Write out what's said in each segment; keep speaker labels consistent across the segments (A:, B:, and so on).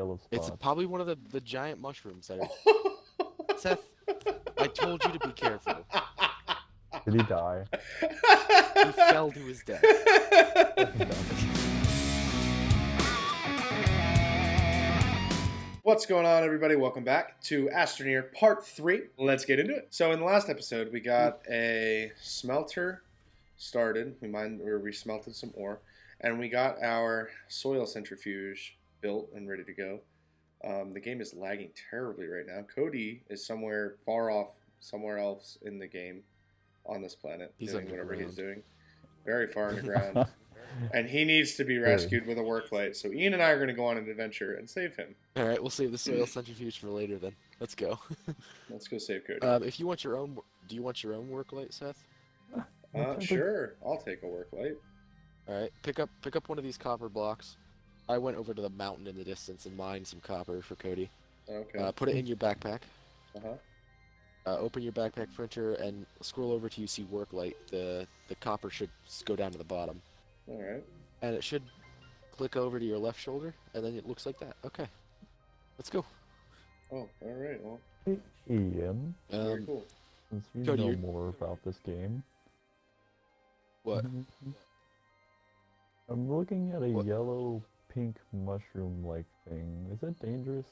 A: yellow
B: It's
A: spots.
B: probably one of the giant mushrooms that are... Seth, I told you to be careful.
A: Did he die?
B: He fell to his death.
A: Fucking dumb.
C: What's going on, everybody? Welcome back to Astroneer Part 3. Let's get into it. So in the last episode, we got a smelter started. We smelted some ore. And we got our soil centrifuge built and ready to go. The game is lagging terribly right now. Cody is somewhere far off, somewhere else in the game on this planet.
B: He's
C: doing whatever
B: underground.
C: he's doing. Very far underground. And he needs to be rescued with a work light. So Ian and I are going to go on an adventure and save him.
B: All right, we'll save the soil centrifuge for later then. Let's go.
C: Let's go save Cody.
B: If you want your own, do you want your own work light, Seth?
C: Sure. I'll take a work light.
B: All right, pick up one of these copper blocks. I went over to the mountain in the distance and mined some copper for Cody.
C: Okay.
B: Put it in your backpack.
C: Uh-huh.
B: Open your backpack printer and scroll over till you see work light. The copper should go down to the bottom.
C: All right.
B: And it should click over to your left shoulder, and then it looks like that. Okay, let's go.
C: Oh, all right. Well,
A: Hey, Ian,
C: very cool.
A: since you
B: Cody,
A: know
B: you're-
A: more about this game.
B: What?
A: I'm looking at a
B: What?
A: yellow-pink mushroom-like thing. Is it dangerous?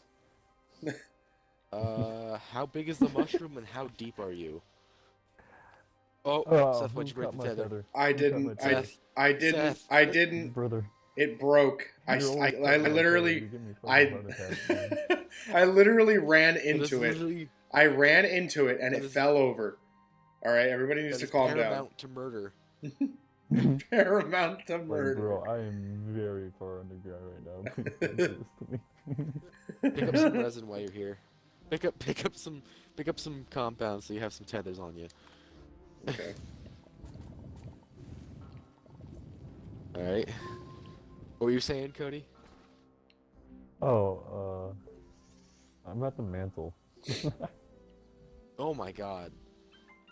B: How big is the mushroom and how deep are you? Oh, Seth, what'd you
A: who
B: break
A: cut
B: the
A: my
B: tether?
C: I
A: Who cut
C: didn't.
A: my
C: I,
A: tether?
B: Seth.
C: I didn't.
B: Seth.
C: I didn't.
A: Brother.
C: It broke. I
A: You're always
C: I
A: cutting my tether.
C: literally.
A: You give me fucking
C: I.
A: heart attacks, man.
C: I literally ran
B: That is
C: into it.
B: literally-
C: I ran into it and
B: That
C: it
B: is-
C: fell over. All right, everybody needs
B: that
C: to
B: is
C: calm down.
B: paramount to murder.
C: Paramount to
A: Like,
C: murder.
A: bro, I am very far underground right now. Please don't do this to me.
B: Pick up some resin while you're here. Pick up some compounds so you have some tethers on you.
C: Okay.
B: All right. What were you saying, Cody?
A: Oh, I'm at the mantle.
B: Oh my God.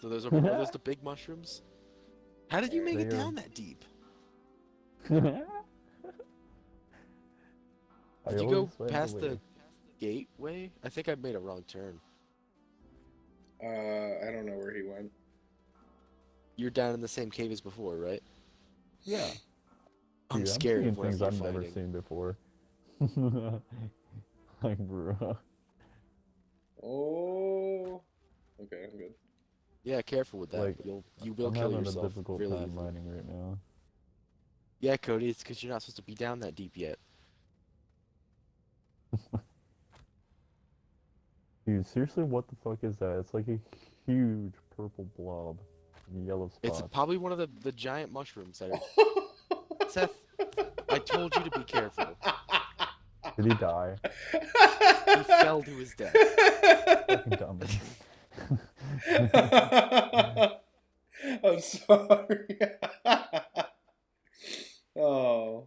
B: So those are those the big mushrooms? How did you make it
A: They are-
B: down that deep?
A: Did
B: Did you go past the gateway? I think I made a wrong turn.
C: I don't know where he went.
B: You're down in the same cave as before, right?
A: Yeah.
B: I'm
A: Dude,
B: scared
A: seeing
B: of whatever
A: things
B: you're
A: I've never
B: fighting.
A: seen before. Like, bro.
C: Oh. Okay, I'm good.
B: Yeah, careful with that.
A: Like,
B: you will
A: I'm
B: kill
A: having a
B: yourself
A: difficult
B: really
A: time
B: easily.
A: mining right now.
B: Yeah, Cody, it's because you're not supposed to be down that deep yet.
A: Dude, seriously, what the fuck is that? It's like a huge purple blob. Yellow
B: It's
A: spots.
B: probably one of the giant mushrooms that are... Seth, I told you to be careful.
A: Did he die?
B: He fell to his death.
A: Fucking dumb.
C: I'm sorry. Oh.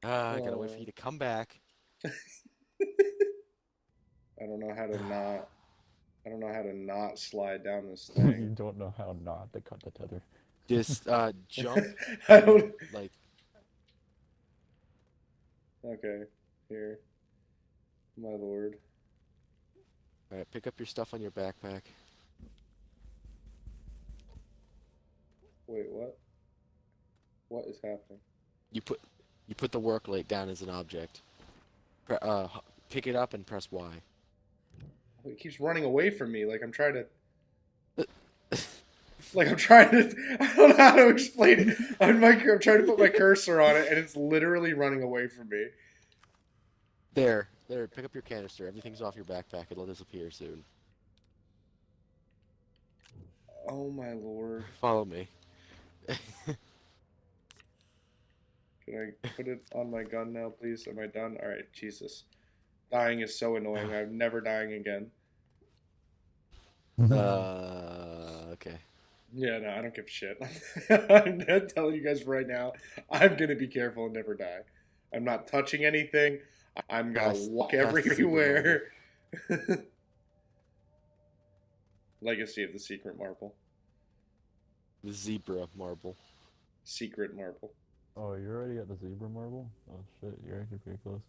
B: I gotta wait for you to come back.
C: I don't know how to not. I don't know how to not slide down this
A: You
C: thing.
A: don't know how not to cut the tether.
B: Just jump,
C: I don't.
B: like,
C: Okay, here, my lord.
B: alright, pick up your stuff on your backpack.
C: Wait, what? What is happening?
B: You put the work light down as an object. Pick it up and press Y.
C: It keeps running away from me. Like I'm trying to. Like I'm trying to. I don't know how to explain it. I'm trying to put my cursor on it, and it's literally running away from me.
B: There, pick up your canister. Everything's off your backpack. It'll disappear soon.
C: Oh my lord!
B: Follow me.
C: Can I put it on my gun now, please? Am I done? All right. Jesus, dying is so annoying. I'm never dying again.
B: Okay.
C: Yeah, no, I don't give a shit. I'm telling you guys right now, I'm gonna be careful and never die. I'm not touching anything. I'm gonna walk
B: That's the secret
C: everywhere. Legacy of the Secret Marble.
B: The zebra marble.
C: Secret Marble.
A: Oh, you're already at the zebra marble? Oh shit, you're actually pretty close.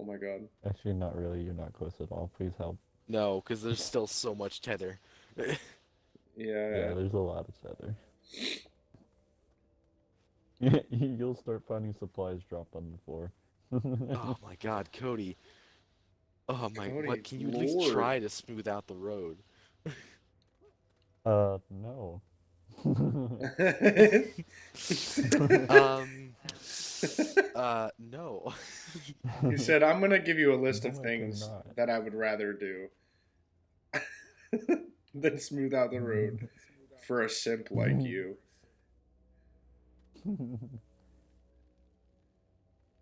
C: my god.
A: Actually, not really. You're not close at all. Please help.
B: No, because there's still so much tether.
C: Yeah.
A: Yeah, there's a lot of tether. You'll start finding supplies dropped on the floor.
B: Oh my god, Cody. Oh my,
C: Cody,
B: what? Can you at least
C: Lord.
B: try to smooth out the road?
A: No.
B: No.
C: He said, I'm going to give you a list
A: No,
C: of
A: I
C: things
A: cannot.
C: that I would rather do than smooth out the road for a simp like you.
A: Who do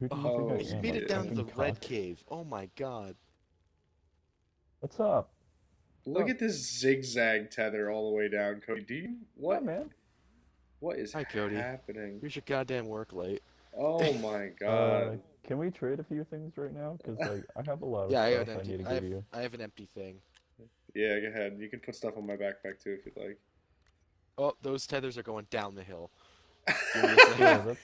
A: you
C: Oh,
A: think I
B: He
A: am?
B: made
A: a
B: it down to the
A: fucking
B: red
A: cock?
B: cave. Oh my god.
A: What's up?
C: Look at this zigzag tether all the way down, Cody. Do you...
A: Yeah,
C: What?
A: man.
C: What is
B: Hi, Cody.
C: happening?
B: Here's your goddamn work light.
C: Oh my god.
A: Can we trade a few things right now? Because like I have a lot of
B: Yeah, I have
A: stuff
B: an
A: I need
B: empty.
A: to give you.
B: I have an empty thing.
C: Yeah, go ahead. You can put stuff on my backpack too if you'd like.
B: Oh, those tethers are going down the hill.
A: Yeah, that's.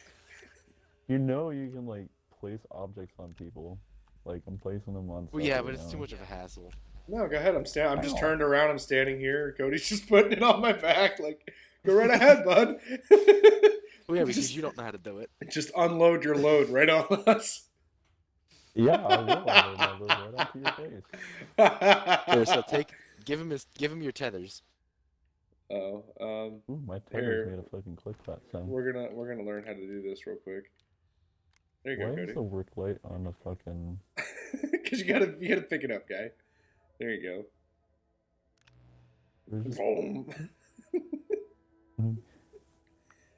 A: You know you can like place objects on people. Like I'm placing them on.
B: Well,
A: stuff
B: yeah,
A: right
B: but it's
A: now.
B: too much of a hassle.
C: No, go ahead. I'm just
A: Ow.
C: turned around. I'm standing here. Cody's just putting it on my back. Like, go right ahead, bud.
B: Well, yeah, because
C: Just-
B: you don't know how to do it.
C: Just unload your load right on us.
A: Yeah, I will unload my load right onto your face.
B: Here, so give him your tethers.
C: Oh,
A: Ooh, my
C: Here.
A: tether's made a fucking click clap sound.
C: we're gonna learn how to do this real quick. There you
A: Why
C: go,
A: is the work light on the fucking?
C: Because you gotta pick it up, guy. There you go.
A: There's-
C: Boom.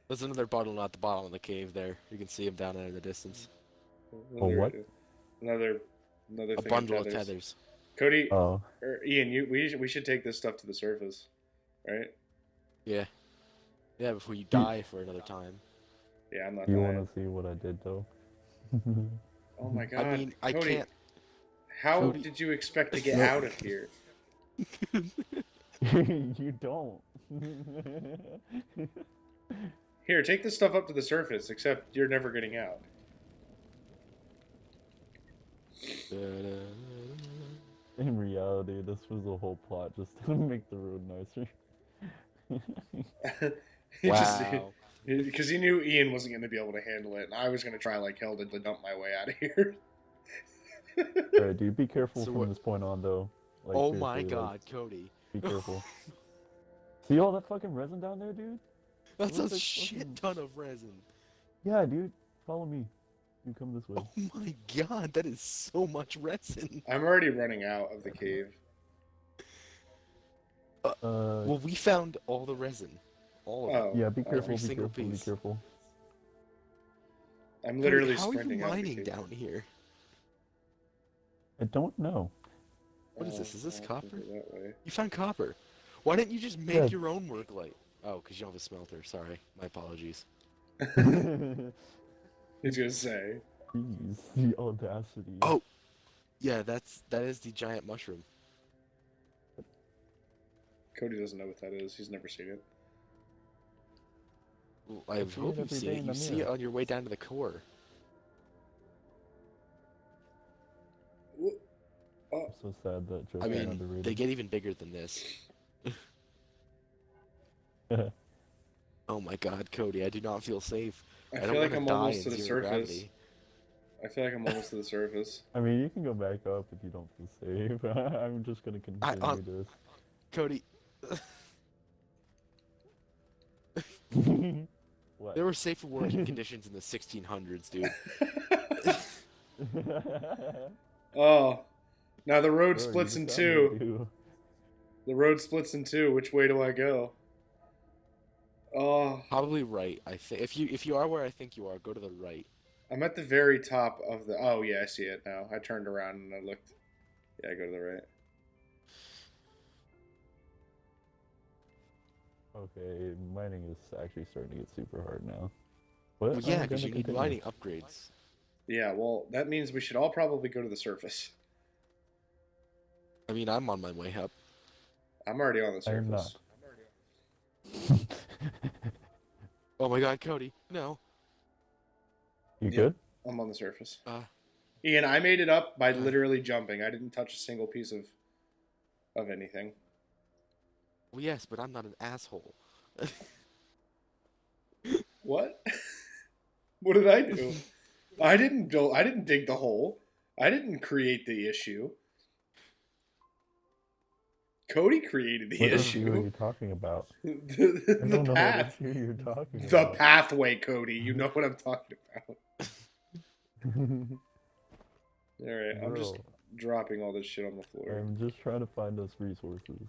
B: There's another bottle at the bottom of the cave there. You can see him down there in the distance.
A: A what?
C: Another
B: A
C: thing
B: bundle of
C: tethers.
B: tethers.
C: Cody
A: Oh,
C: or Ian, we should take this stuff to the surface, right?
B: Yeah. Yeah, before you die for another time.
C: Yeah, I'm not
A: you
C: dying.
A: want to see what I did though?
C: Oh my god.
B: I mean, I
C: Cody,
B: can't.
C: How
B: Cody-
C: did you expect to get
A: No.
C: out of here?
A: You don't.
C: Here, take this stuff up to the surface, except you're never getting out.
A: In reality, this was the whole plot, just to make the road nicer.
B: Wow.
C: Because he knew Ian wasn't going to be able to handle it, and I was going to try like hell to dump my way out of here.
A: Alright, dude, be careful
B: So
A: from
B: what-
A: this point on, though. Like,
B: Oh my
A: seriously,
B: god, Cody.
A: Like, be careful. See all that fucking resin down there, dude?
B: That's
A: What
B: a
A: the
B: shit
A: fucking-
B: ton of resin.
A: Yeah, dude. Follow me. You come this way.
B: Oh my god, that is so much resin.
C: I'm already running out of the cave.
B: Well, we found all the resin. All of it.
C: Oh,
A: yeah, be careful,
B: every
A: be
B: single
A: careful,
B: piece.
A: be careful.
C: I'm
B: Cody,
C: literally
B: how are you
C: sprinting out of the
B: mining
C: cave.
B: down here?
A: I don't know.
B: What is this? Is this
C: I'll
B: copper?
C: put it that way.
B: You found copper. Why didn't you just make
A: Yeah.
B: your own work light? Oh, because you don't have a smelter. Sorry. My apologies.
C: He's gonna say.
A: Jeez, the audacity.
B: Oh! Yeah, that is the giant mushroom.
C: Cody doesn't know what that is. He's never seen it.
B: Well, I
A: I see
B: hope
A: it
B: you've
A: every
B: seen
A: day
B: it.
A: in
B: You
A: the
B: see it
A: mirror.
B: on your way down to the core.
C: Oh,
A: I'm so sad that joke
B: I
A: is
B: mean,
A: underrated.
B: they get even bigger than this. Oh my god, Cody, I do not feel safe.
C: I
B: don't
C: feel like
B: wanna
C: I'm
B: die
C: almost
B: in
C: to the
B: zero
C: surface.
B: gravity.
C: I feel like I'm almost to the surface.
A: I mean, you can go back up if you don't feel safe. I'm just gonna continue this.
B: Cody,
A: What?
B: there were safer working conditions in the 1600s, dude.
C: Oh, now the road
A: Bro, you
C: splits
A: just
C: in
A: got
C: two.
A: me, dude.
C: The road splits in two. Which way do I go? Oh,
B: Probably right. I think if you are where I think you are, go to the right.
C: I'm at the very top of the. Oh yeah, I see it now. I turned around and I looked. Yeah, I go to the right.
A: Okay, mining is actually starting to get super hard now. But
B: Well, yeah,
A: I'm
B: because
A: gonna
B: you need
A: continue.
B: mining upgrades.
C: Yeah, well, that means we should all probably go to the surface.
B: I mean, I'm on my way up.
C: I'm already on the
A: I am
C: surface.
B: Oh my god, Cody, no.
A: You
C: Yeah.
A: good?
C: I'm on the surface. Ian, I made it up by literally jumping. I didn't touch a single piece of anything.
B: Well, yes, but I'm not an asshole.
C: What? What did I do? I didn't build. I didn't dig the hole. I didn't create the issue. Cody created the
A: What issue are
C: issue.
A: you talking about? I
C: The
A: don't know what
C: path.
A: issue you're talking
C: The
A: about.
C: pathway, Cody. You know what I'm talking about. All right, I'm just
A: Bro,
C: dropping all this shit on the floor.
A: I'm just trying to find us resources.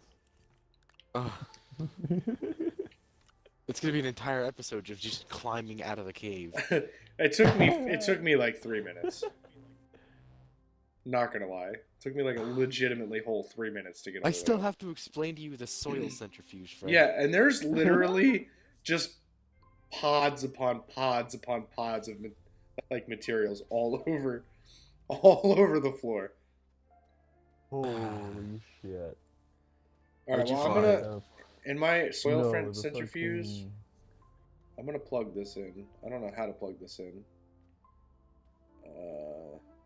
B: Ugh. It's gonna be an entire episode of just climbing out of the cave.
C: It took me like 3 minutes. Not gonna lie. It took me like a legitimately whole 3 minutes to get all
B: I
C: the way
B: still
C: up.
B: have to explain to you the soil centrifuge, Fred.
C: Yeah, and there's literally just pods upon pods upon pods of like materials all over the floor.
A: Holy shit.
C: All right,
B: What'd you
C: well, I'm
B: find?
C: gonna in my soil
A: No,
C: friend
A: the
C: centrifuge.
A: fucking-
C: I'm gonna plug this in. I don't know how to plug this in.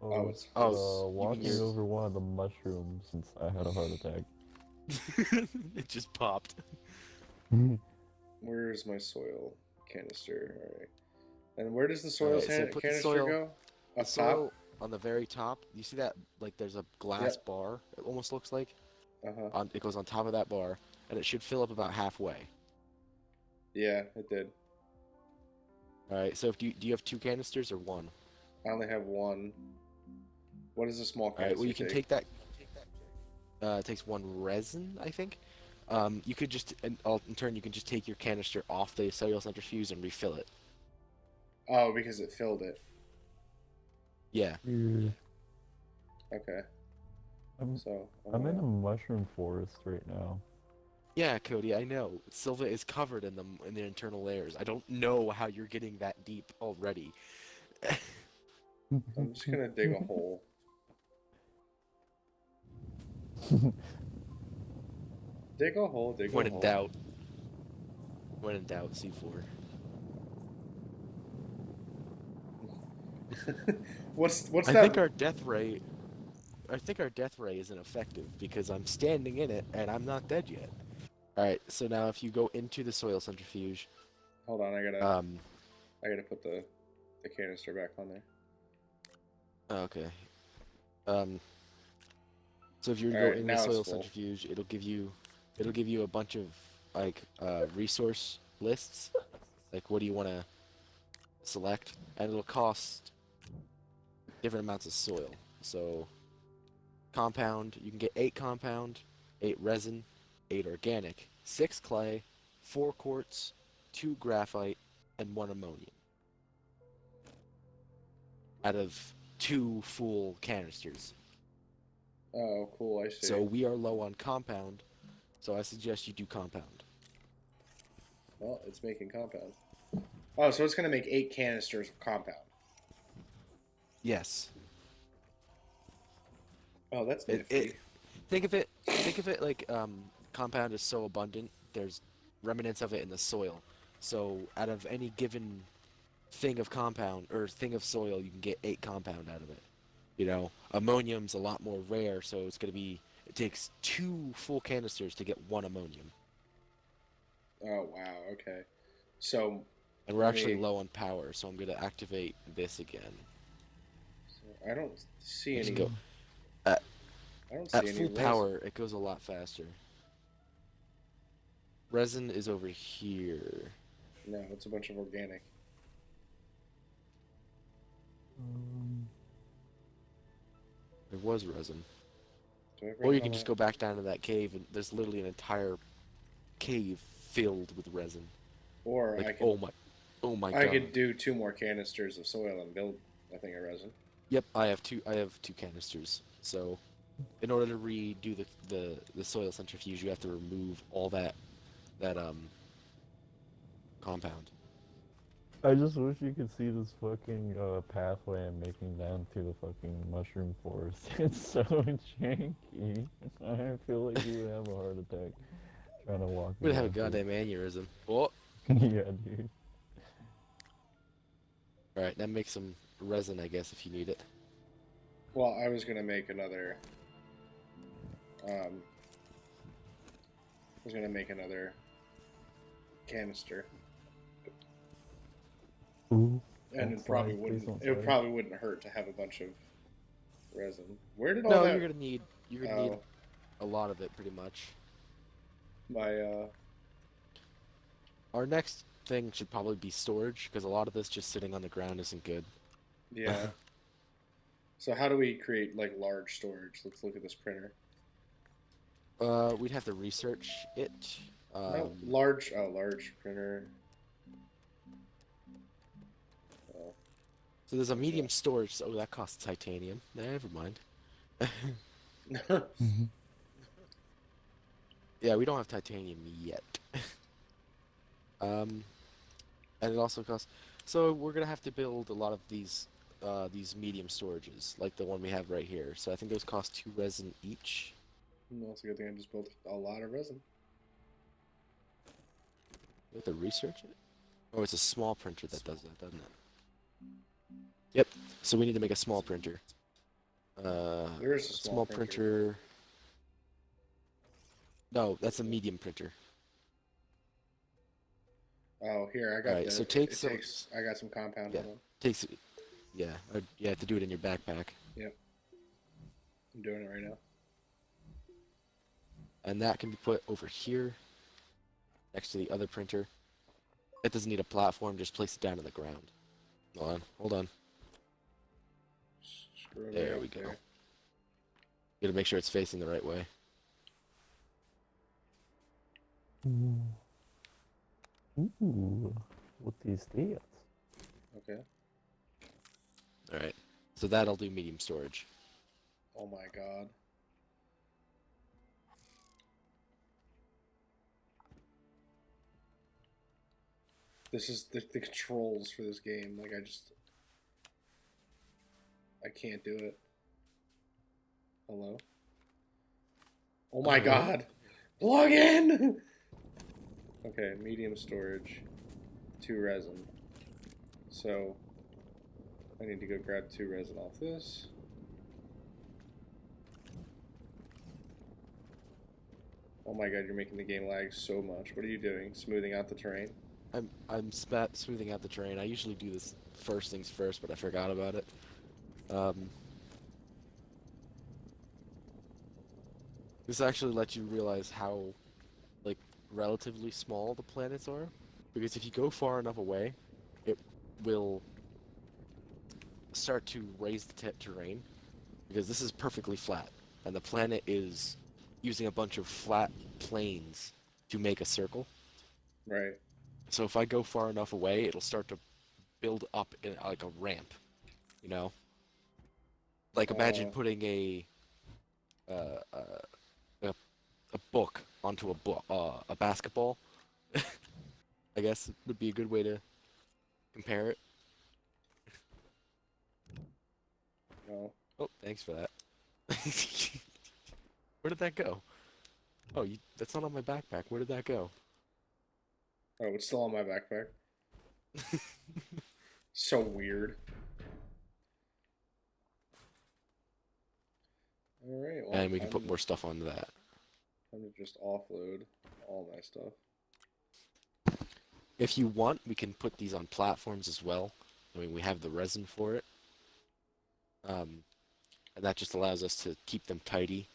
C: Oh, it's
A: walking
B: use-
A: over one of the mushrooms since I had a heart attack.
B: It just popped.
C: where's my soil canister? All right, and where does the soil
B: Alright, so put the
C: canister
B: soil-
C: go?
B: The
C: Up
B: soil
C: top.
B: on the very top. You see that? Like, there's a glass bar. It almost looks like.
C: Uh-huh.
B: It goes on top of that bar, and it should fill up about halfway.
C: Yeah, it did.
B: All right. So, do you have 2 canisters or 1?
C: I only have 1. What does a small
B: All
C: canister
B: right. Well, you can take that. It takes 1 resin, I think. You could just, in turn, you can just take your canister off the soil centrifuge and refill it.
C: Oh, because it filled it.
B: Yeah.
C: Okay. So
A: I'm in a mushroom forest right now.
B: Yeah, Cody, I know. Silva is covered in them in the internal layers. I don't know how you're getting that deep already.
C: I'm just gonna dig a hole. Dig a hole. Dig
B: When
C: a
B: in
C: hole.
B: doubt. When in doubt, C4.
C: What's
B: I
C: that?
B: think our death ray. I think our death ray isn't effective because I'm standing in it and I'm not dead yet. All right, so now if you go into the soil centrifuge,
C: Hold on, I gotta put the canister back on there.
B: okay. So if you
C: All
B: go
C: right,
B: in
C: now
B: the
C: it's
B: soil
C: full.
B: centrifuge, it'll give you a bunch of like resource lists, like what do you want to select, and it'll cost different amounts of soil. So compound, you can get 8 compound, 8 resin, 8 organic, 6 clay, 4 quartz, 2 graphite, and 1 ammonium. Out of 2 full canisters.
C: Oh, cool. I see.
B: So we are low on compound, so I suggest you do compound.
C: Well, it's making compound. Oh, so it's gonna make 8 canisters of compound.
B: Yes.
C: Oh, that's
B: It,
C: nifty.
B: think of it like compound is so abundant. There's remnants of it in the soil. So out of any given thing of compound or thing of soil, you can get 8 compound out of it. You know, ammonium's a lot more rare, so it's gonna be. It takes 2 full canisters to get 1 ammonium,
C: Oh, wow. Okay. So
B: and we're actually
C: Wait.
B: low on power. So I'm gonna activate this again.
C: I don't see
B: Let's
C: any.
B: go.
C: I don't see
B: At
C: any
B: full
C: resin.
B: power, it goes a lot faster. Resin is over here.
C: No, it's a bunch of organic.
B: There was resin.
C: Do I have
B: Or you
C: resin
B: can
C: on
B: just
C: that?
B: go back down to that cave, and there's literally an entire cave filled with resin.
C: Or
B: Like,
C: I could.
B: oh my
C: I
B: god.
C: could do 2 more canisters of soil and build a thing of resin.
B: Yep, I have 2 canisters. So, in order to redo the soil centrifuge, you have to remove all that compound.
A: I just wish you could see this fucking pathway I'm making down to the fucking mushroom forest. It's so janky. I feel like you would have a heart attack trying to walk.
B: We'd have a
A: down
B: goddamn aneurysm. Oh,
A: through- Yeah, dude.
B: alright, now make some resin, I guess, if you need it.
C: Well, I was gonna make another. I was gonna make another canister,
A: Ooh.
C: and
A: Don't
C: it probably
A: slide, please
C: wouldn't.
A: don't
C: It
A: slide.
C: probably wouldn't hurt to have a bunch of resin. Where did all
B: No,
C: that?
B: you're gonna need
C: Oh,
B: a lot of it pretty much.
C: my.
B: Our next thing should probably be storage, because a lot of this just sitting on the ground isn't good.
C: Yeah. So how do we create like large storage? Let's look at this printer.
B: We'd have to research it.
C: No, large. Oh, large printer. Oh,
B: So there's a medium storage. Oh, that costs titanium. Never mind.
A: Mhm.
B: Yeah, we don't have titanium yet. And it also costs. So we're gonna have to build a lot of these medium storages, like the one we have right here. So I think those cost 2 resin each.
C: Well, it's a good thing I just built a lot of resin.
B: We have to research it. Oh, it's a small printer that does that, doesn't it? Yep. So we need to make a small printer.
C: There is a small
B: printer. No, that's a medium printer.
C: Oh, here I got
B: Alright,
C: the.
B: so take some.
C: I got some compound.
B: Yeah.
C: Hold on.
B: Takes. Yeah, you have to do it in your backpack.
C: Yep. I'm doing it right now.
B: And that can be put over here, next to the other printer. It doesn't need a platform, just place it down on the ground. Hold on.
C: Screw it
B: There
C: right
B: we
C: up
B: go.
C: there.
B: You gotta make sure it's facing the right way.
A: Ooh. Ooh. What these stats?
C: Okay.
B: Alright. So that'll do medium storage.
C: Oh my god. This is the controls for this game. Like I can't do it. Hello? Oh my
B: Hello?
C: god. Plug in! Okay, medium storage. 2 resin. So I need to go grab 2 resin off this. Oh my god, you're making the game lag so much. What are you doing? Smoothing out the terrain?
B: I'm smoothing out the terrain. I usually do this first things first, but I forgot about it. This actually lets you realize how, like, relatively small the planets are. Because if you go far enough away, it will start to raise the terrain. Because this is perfectly flat, and the planet is using a bunch of flat planes to make a circle.
C: Right.
B: So if I go far enough away, it'll start to build up in like a ramp, you know? Like imagine putting uh, uh, a book onto a basketball. I guess would be a good way to compare it.
C: No.
B: Oh, thanks for that. Where did that go? Oh, that's not on my backpack. Where did that go?
C: Oh, it's still on my backpack. So weird. Alright, well,
B: And we can put more stuff onto that.
C: time to just offload all my stuff.
B: If you want, we can put these on platforms as well. I mean, we have the resin for it. And that just allows us to keep them tidy.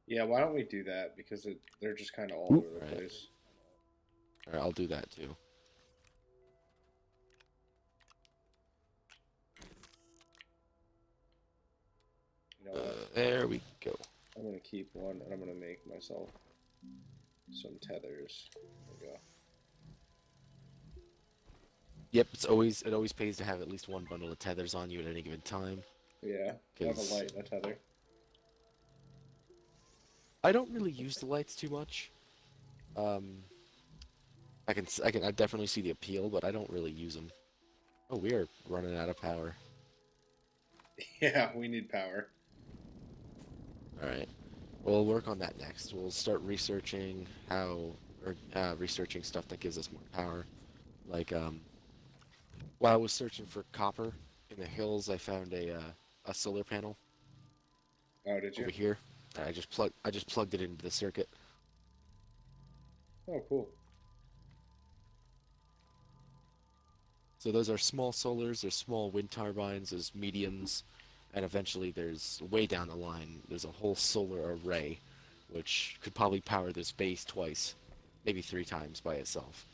C: Yeah, why don't we do that? Because they're just kind of all over the
B: Right.
C: place.
B: Alright, I'll do that too.
C: You know what?
B: There we go.
C: I'm going to keep one, and I'm going to make myself some tethers. There we go.
B: Yep, it always pays to have at least one bundle of tethers on you at any given time.
C: Yeah, I have a
B: 'Cause
C: light and a tether.
B: I don't really use the lights too much. I definitely see the appeal, but I don't really use them. Oh, we are running out of power.
C: Yeah, we need power.
B: Alright. We'll work on that next. We'll start researching researching stuff that gives us more power. Like, while I was searching for copper in the hills, I found a a solar panel
C: Oh, did you?
B: over here. And I just plugged it into the circuit.
C: Oh, cool.
B: So those are small solars, there's small wind turbines, there's mediums, and eventually there's, way down the line, there's a whole solar array, which could probably power this base twice, maybe 3 times by itself.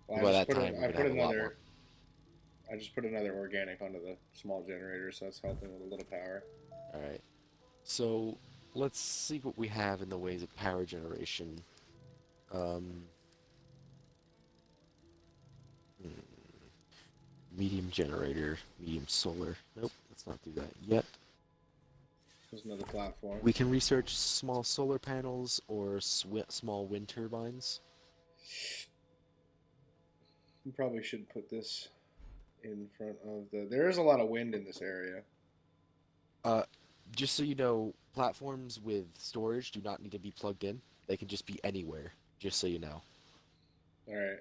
C: Well,
B: By that time, we're gonna have a lot more.
C: I just put another organic onto the small generator, so that's helping with a little power.
B: Alright, so let's see what we have in the ways of power generation. Medium generator, medium solar. Nope, let's not do that yet.
C: There's another platform.
B: We can research small solar panels or small wind turbines.
C: You probably should put this in front of the... There is a lot of wind in this area.
B: Just so you know, platforms with storage do not need to be plugged in. They can just be anywhere, just so you know.
C: Alright,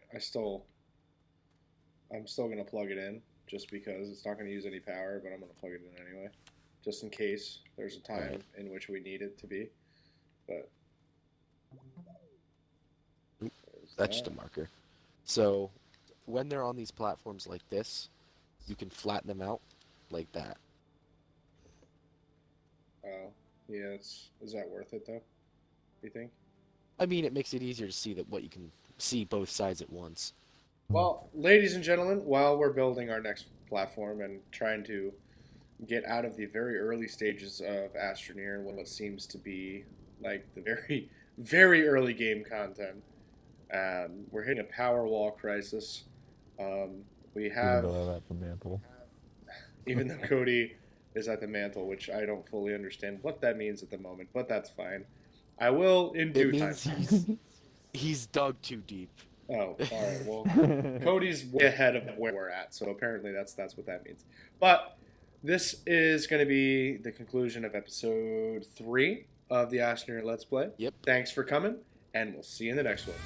C: I'm still going to plug it in, just because it's not going to use any power, but I'm going to plug it in anyway. Just in case there's a time in which we need it to be. But...
B: That's just a marker. So, when they're on these platforms like this, you can flatten them out like that.
C: Oh, yeah, is that worth it, though? You think?
B: I mean, it makes it easier to see what you can see both sides at once.
C: Well, ladies and gentlemen, while we're building our next platform and trying to get out of the very early stages of Astroneer and what seems to be like the very, very early game content, we're hitting a power wall crisis. We have...
A: Even though I'm at the mantle.
C: Even though Cody is at the mantle, which I don't fully understand what that means at the moment, but that's fine. I will in due time.
B: He's dug too deep.
C: Oh, all right. Well, Cody's way ahead of where we're at, so apparently that's what that means. But this is going to be the conclusion of episode 3 of the Astroneer Let's Play.
B: Yep.
C: Thanks for coming, and we'll see you in the next one.